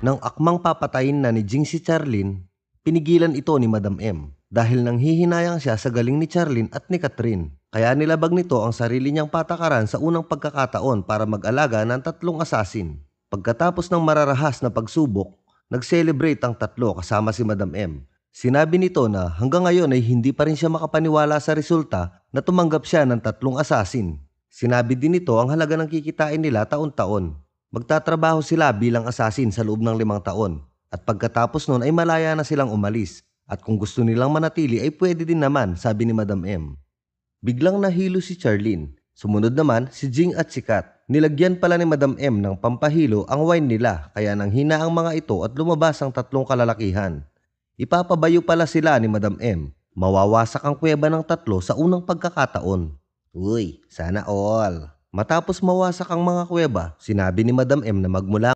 Nang akmang papatayin na ni Jing si Charlene, pinigilan ito ni Madam M dahil nanghihinayang siya sa galing ni Charlene at ni Catherine. Kaya nilabag nito ang sarili niyang patakaran sa unang pagkakataon para mag-alaga ng tatlong asasin. Pagkatapos ng mararahas na pagsubok, nag-celebrate ang tatlo kasama si Madam M. Sinabi nito na hanggang ngayon ay hindi pa rin siya makapaniwala sa resulta na tumanggap siya ng tatlong asasin. Sinabi din nito ang halaga ng kikitain nila taon-taon. Magtatrabaho sila bilang asasin sa loob ng 5 taon at pagkatapos nun ay malaya na silang umalis at kung gusto nilang manatili ay pwede din naman, sabi ni Madam M. Biglang nahilo si Charlene. Sumunod naman si Jing at si Kat. Nilagyan pala ni Madam M ng pampahilo ang wine nila kaya nanghina ang mga ito at lumabas ang tatlong kalalakihan. Ipapabayo pala sila ni Madam M. Mawawasak ang kuweba ng tatlo sa unang pagkakataon. Uy, sana all. Matapos mawasak ang mga kuweba, sinabi ni Madam M na magmula